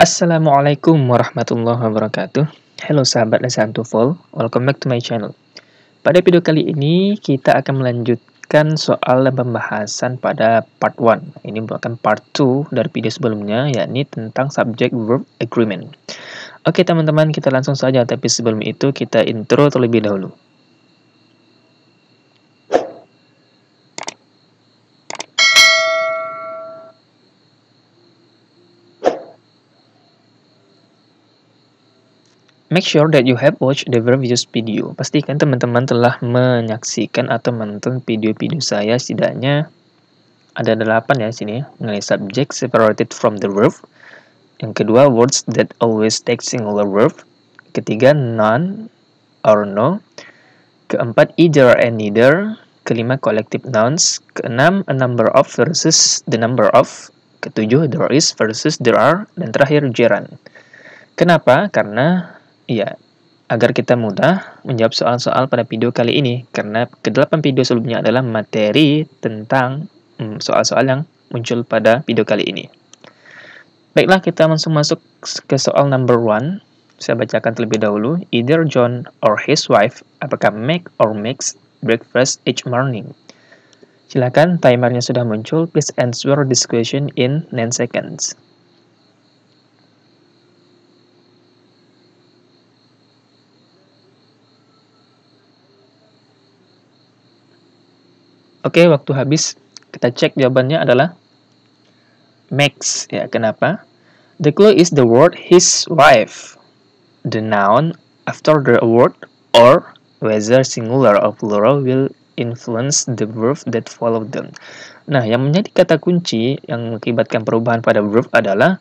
Assalamualaikum warahmatullahi wabarakatuh. Halo sahabat Lesan TOEFL, welcome back to my channel. Pada video kali ini kita akan melanjutkan soal dan pembahasan pada part 1. Ini merupakan part 2 dari video sebelumnya, yakni tentang subject verb agreement. Oke teman-teman, kita langsung saja, tapi sebelum itu kita intro terlebih dahulu. Make sure that you have watched the previous video. Pastikan teman-teman telah menyaksikan atau menonton video-video saya, setidaknya ada 8 ya sini, mengenai subject separated from the verb. Yang kedua, words that always take singular verb. Ketiga, none or no. Keempat, either and neither. Kelima, collective nouns. Keenam, a number of versus the number of. Ketujuh, there is versus there are. Dan terakhir, gerund. Kenapa? Karena agar kita mudah menjawab soal-soal pada video kali ini, karena ke-8 video sebelumnya adalah materi tentang soal-soal yang muncul pada video kali ini. Baiklah, kita langsung masuk ke soal number 1. Saya bacakan terlebih dahulu. Either John or his wife, apakah make or makes breakfast each morning? Silakan, timernya sudah muncul. Please answer this question in 9 seconds. Oke, waktu habis. Kita cek jawabannya adalah makes. Ya, kenapa? The clue is the word his wife. The noun after the word or whether singular or plural will influence the verb that follow them. Nah, yang menjadi kata kunci yang mengakibatkan perubahan pada verb adalah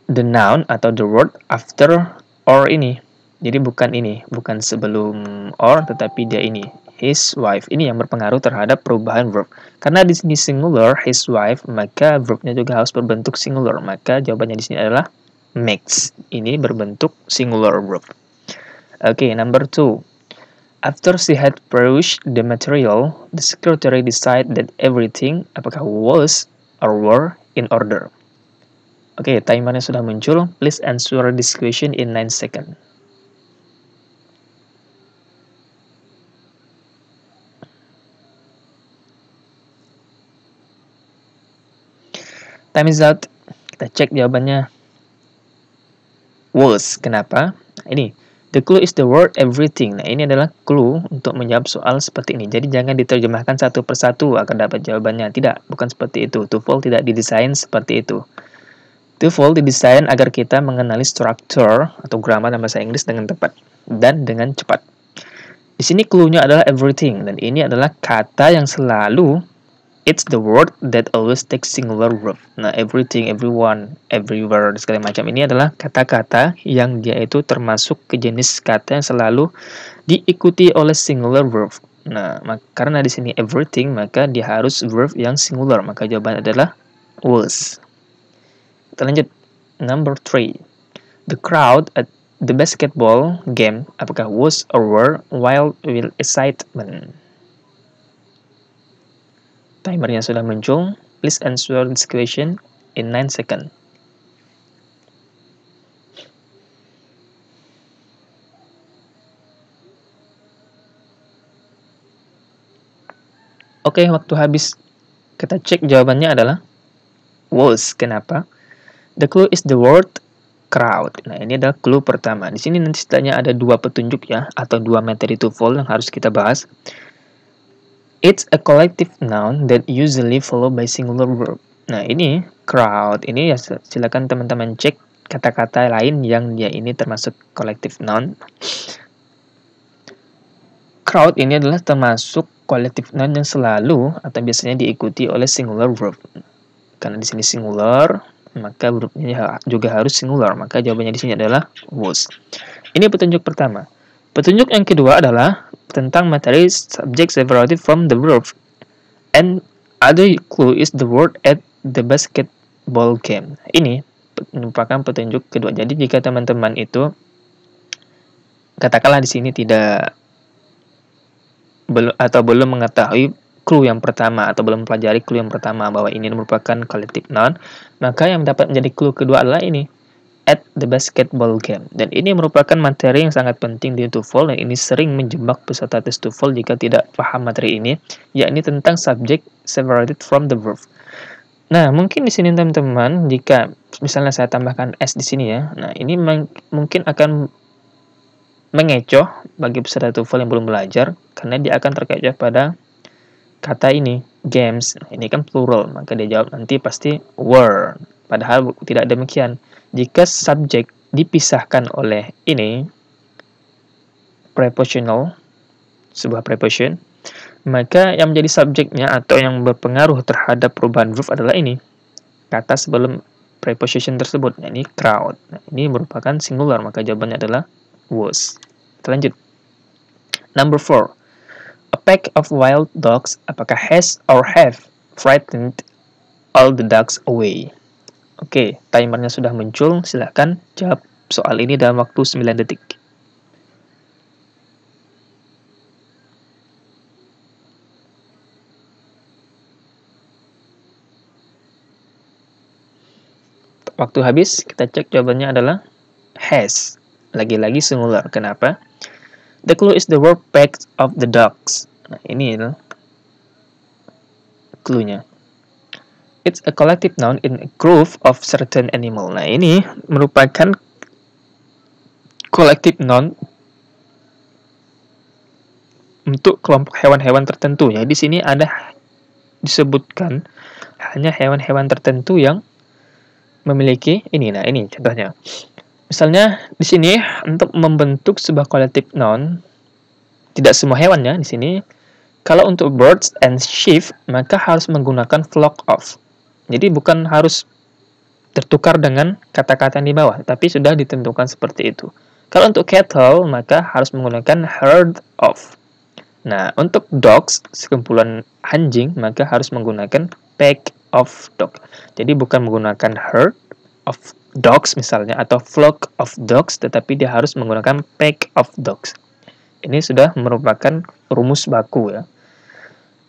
the noun atau the word after or ini. Jadi bukan sebelum or, tetapi dia ini. His wife ini yang berpengaruh terhadap perubahan verb. Karena di sini singular his wife, maka verbnya juga harus berbentuk singular. Maka jawabannya di sini adalah makes. Ini berbentuk singular verb. Oke, number 2. After she had perused the material, the secretary decided that everything apakah was or were in order. Oke, timernya sudah muncul. Please answer this question in 9 seconds. Time is out. Kita cek jawabannya. Was. Kenapa? Nah, ini. The clue is the word everything. Nah, ini adalah clue untuk menjawab soal seperti ini. Jadi, jangan diterjemahkan satu persatu akan dapat jawabannya. Tidak, bukan seperti itu. TOEFL tidak didesain seperti itu. TOEFL didesain agar kita mengenali struktur atau grammar dalam bahasa Inggris dengan tepat dan dengan cepat. Di sini clue-nya adalah everything. Dan ini adalah kata yang selalu it's the word that always takes singular verb. Nah, everything, everyone, everywhere, segala macam ini adalah kata-kata yang dia itu termasuk ke jenis kata yang selalu diikuti oleh singular verb. Nah, karena di sini everything, maka dia harus verb yang singular. Maka jawaban adalah was. Kita lanjut. Number 3. The crowd at the basketball game, apakah was or were wild with excitement? Timernya sudah muncul. Please answer this question in 9 seconds. Oke, waktu habis. Kita cek jawabannya adalah was. Kenapa? The clue is the word crowd. Nah, ini adalah clue pertama. Di sini nanti setidaknya ada 2 petunjuk ya, atau 2 materi TOEFL yang harus kita bahas. It's a collective noun that usually followed by singular verb. Nah, ini crowd. Ini ya silakan teman-teman cek kata-kata lain yang dia ini termasuk collective noun. Crowd ini adalah termasuk collective noun yang selalu atau biasanya diikuti oleh singular verb. Karena di sini singular, maka verbnya juga harus singular. Maka jawabannya di sini adalah was. Ini petunjuk pertama. Petunjuk yang kedua adalah tentang materi subject separated from the verb. And other clue is the word at the basketball game. Ini merupakan petunjuk kedua. Jadi jika teman-teman itu katakanlah di sini belum mengetahui clue yang pertama atau belum mempelajari clue yang pertama bahwa ini merupakan collective noun, maka yang dapat menjadi clue kedua adalah ini. at the basketball game. Dan ini merupakan materi yang sangat penting di TOEFL, dan ini sering menjebak peserta tes TOEFL jika tidak paham materi ini, yakni tentang subject separated from the verb. Nah, mungkin di sini teman-teman, jika misalnya saya tambahkan S di sini ya, nah ini mungkin akan mengecoh bagi peserta TOEFL yang belum belajar, karena dia akan terkecoh pada kata ini, games. Nah, ini kan plural, maka dia jawab nanti pasti were. Padahal tidak demikian. Jika subjek dipisahkan oleh ini, prepositional, sebuah preposition, maka yang menjadi subjeknya atau yang berpengaruh terhadap perubahan verb adalah ini, kata sebelum preposition tersebut, yakni crowd. Nah, ini merupakan singular, maka jawabannya adalah was. Kita lanjut. Number 4. A pack of wild dogs, apakah has or have frightened all the dogs away? Oke, timernya sudah muncul, silahkan jawab soal ini dalam waktu 9 detik. Waktu habis, kita cek jawabannya adalah has. Lagi-lagi singular. Kenapa? The clue is the word pack of the dogs. Nah, ini adalah clue-nya. It's a collective noun in a group of certain animal. Nah, ini merupakan collective noun untuk kelompok hewan-hewan tertentu. Ya, di sini ada disebutkan hanya hewan-hewan tertentu yang memiliki ini. Nah, ini contohnya. Misalnya di sini untuk membentuk sebuah collective noun, tidak semua hewan ya di sini. Kalau untuk birds and sheep, maka harus menggunakan flock of. Jadi bukan harus tertukar dengan kata-kata yang di bawah, tapi sudah ditentukan seperti itu. Kalau untuk cattle, maka harus menggunakan herd of. Nah, untuk dogs, sekumpulan anjing, maka harus menggunakan pack of dog. Jadi bukan menggunakan herd of dogs misalnya, atau flock of dogs, tetapi dia harus menggunakan pack of dogs. Ini sudah merupakan rumus baku ya.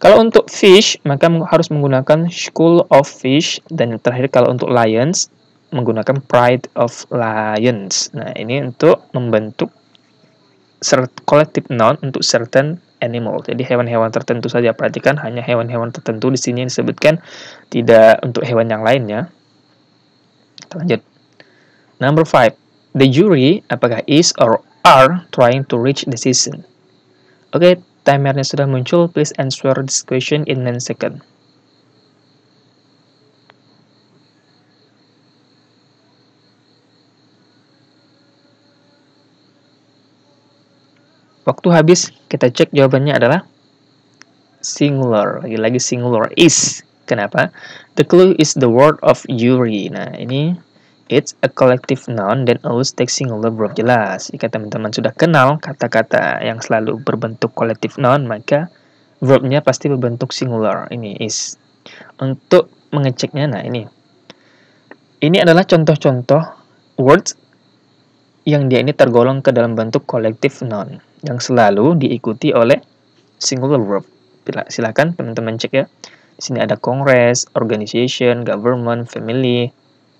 Kalau untuk fish, maka harus menggunakan school of fish. Dan terakhir kalau untuk lions, menggunakan pride of lions. Nah, ini untuk membentuk collective noun untuk certain animal. Jadi hewan-hewan tertentu saja. Perhatikan hanya hewan-hewan tertentu di sini yang disebutkan, tidak untuk hewan yang lainnya. Kita lanjut. Number 5. The jury, apakah is or are trying to reach decision? Oke, timernya sudah muncul. Please answer this question in 9 seconds. Waktu habis, kita cek jawabannya adalah singular. Lagi-lagi singular, is. Kenapa? The clue is the word of jury. Nah, ini it's a collective noun then always take singular verb. Jelas, jika teman-teman sudah kenal kata-kata yang selalu berbentuk collective noun, maka verbnya pasti berbentuk singular. Ini is. Untuk mengeceknya, nah ini. Ini adalah contoh-contoh words yang dia ini tergolong ke dalam bentuk collective noun yang selalu diikuti oleh singular verb. Silakan teman-teman cek ya. Di sini ada congress, organization, government, family,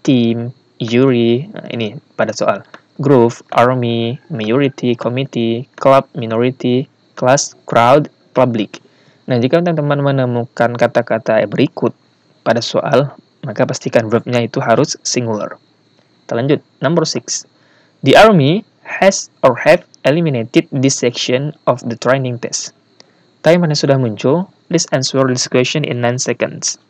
team, jury. Nah, ini pada soal. Group, army, majority, committee, club, minority, class, crowd, public. Nah, jika teman-teman menemukan kata-kata berikut pada soal, maka pastikan verbnya itu harus singular. Kita lanjut. Number 6. The army has or have eliminated this section of the training test. Timernya sudah muncul. Please answer this question in 9 seconds.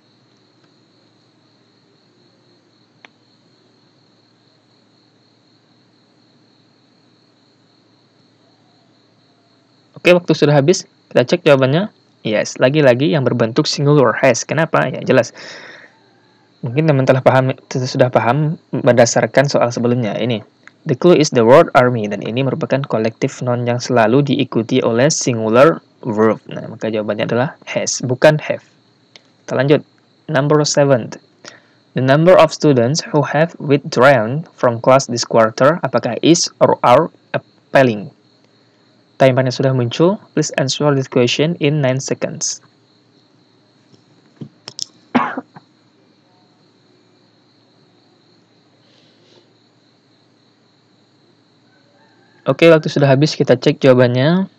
Oke, waktu sudah habis. Kita cek jawabannya. Yes, lagi-lagi yang berbentuk singular has. Kenapa? Ya, jelas. Mungkin teman sudah paham berdasarkan soal sebelumnya. Ini. The clue is the word army, dan ini merupakan collective noun yang selalu diikuti oleh singular verb. Nah, maka jawabannya adalah has, bukan have. Kita lanjut. Number 7. The number of students who have withdrawn from class this quarter, apakah is or are appalling? Timernya sudah muncul. Please answer this question in 9 seconds. Oke, waktu sudah habis, kita cek jawabannya.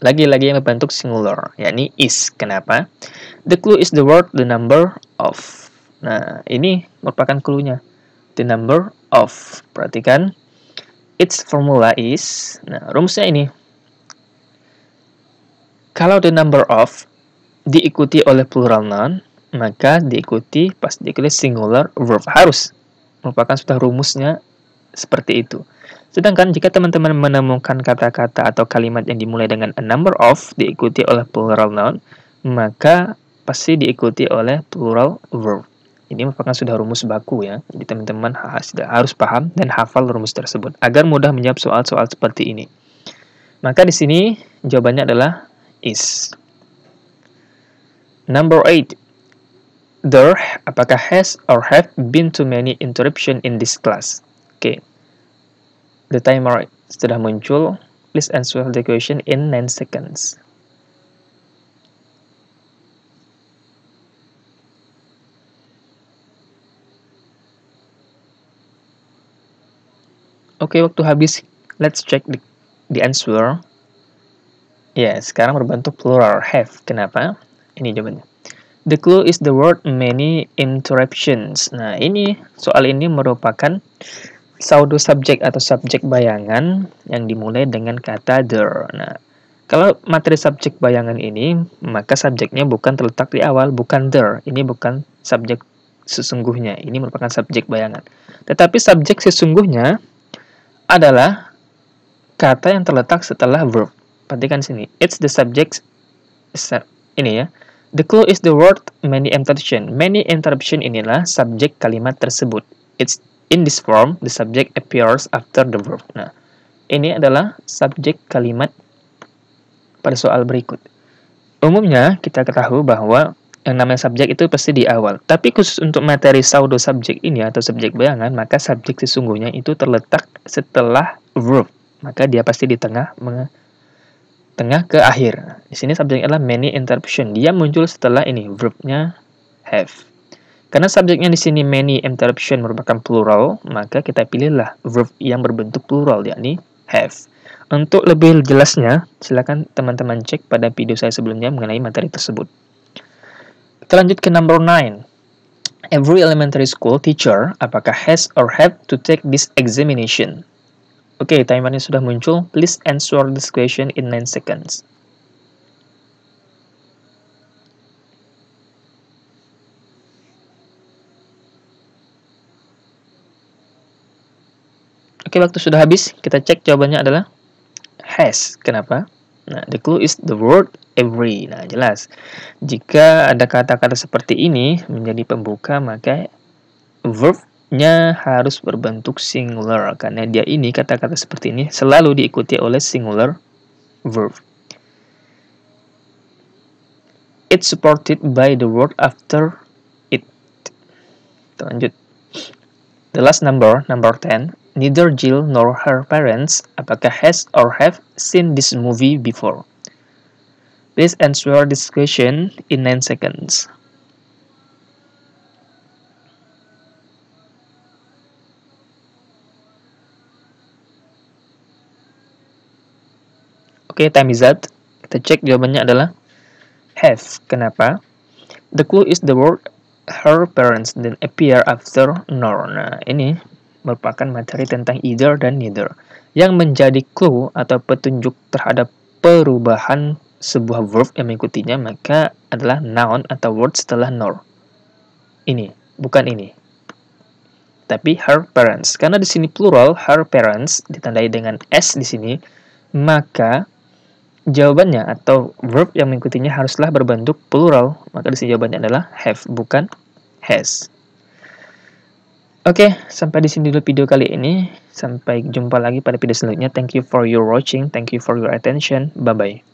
Lagi-lagi yang berbentuk singular, yakni is. Kenapa? The clue is the word the number of. Nah, ini merupakan clue-nya. The number of. Perhatikan. Its formula is. Nah, rumusnya ini. Kalau the number of diikuti oleh plural noun, maka diikuti singular verb. Harus. Merupakan sudah rumusnya seperti itu. Sedangkan jika teman-teman menemukan kata-kata atau kalimat yang dimulai dengan a number of diikuti oleh plural noun, maka pasti diikuti oleh plural verb. Ini merupakan sudah rumus baku ya. Jadi teman-teman harus paham dan hafal rumus tersebut agar mudah menjawab soal-soal seperti ini. Maka di sini jawabannya adalah is. Number 8. There, apakah has or have been too many interruption in this class? Oke. The timer sudah muncul. Please answer the question in 9 seconds. Oke, waktu habis. Let's check the answer. Ya, sekarang berbentuk plural have. Kenapa? Ini jawabannya. The clue is the word many interruptions. Nah, soal ini merupakan pseudo subjek atau subjek bayangan yang dimulai dengan kata there. Nah, kalau materi subjek bayangan ini, maka subjeknya bukan terletak di awal, bukan there. Ini bukan subjek sesungguhnya. Ini merupakan subjek bayangan. Tetapi subjek sesungguhnya adalah kata yang terletak setelah verb. Perhatikan sini. It's the subject. Ini ya. The clue is the word many interruption. Many interruption inilah subjek kalimat tersebut. It's in this form, the subject appears after the verb. Nah, ini adalah subjek kalimat pada soal berikut. Umumnya, kita ketahui bahwa yang namanya subjek itu pasti di awal. Tapi khusus untuk materi pseudo subjek ini atau subjek bayangan, maka subjek sesungguhnya itu terletak setelah verb. Maka dia pasti di tengah ke akhir. Di sini subjeknya adalah many interruption. Dia muncul setelah ini, verbnya have. Karena subjeknya di sini many interruption merupakan plural, maka kita pilihlah verb yang berbentuk plural, yakni have. Untuk lebih jelasnya, silakan teman-teman cek pada video saya sebelumnya mengenai materi tersebut. Kita lanjut ke number 9. Every elementary school teacher apakah has or have to take this examination? Oke, timernya sudah muncul. Please answer this question in 9 seconds. Oke, waktu sudah habis. Kita cek jawabannya adalah has. Kenapa? Nah, the clue is the word every. Nah, jelas. Jika ada kata-kata seperti ini menjadi pembuka, maka verbnya harus berbentuk singular. Karena dia ini, kata-kata seperti ini, selalu diikuti oleh singular verb. It's supported by the word after it. Kita lanjut. The last number 10. Neither Jill nor her parents apakah has or have seen this movie before? Please answer this question in 9 seconds. Oke, time is up. Kita cek jawabannya adalah have. Kenapa? The clue is the word her parents then appear after nor. Nah, ini merupakan materi tentang either dan neither. Yang menjadi clue atau petunjuk terhadap perubahan sebuah verb yang mengikutinya maka adalah noun atau word setelah nor. Ini, bukan ini. Tapi her parents. Karena di sini plural, her parents ditandai dengan s di sini, maka jawabannya atau verb yang mengikutinya haruslah berbentuk plural. Maka di sini jawabannya adalah have, bukan has. Oke, sampai di sini dulu video kali ini. Sampai jumpa lagi pada video selanjutnya. Thank you for your watching. Thank you for your attention. Bye-bye.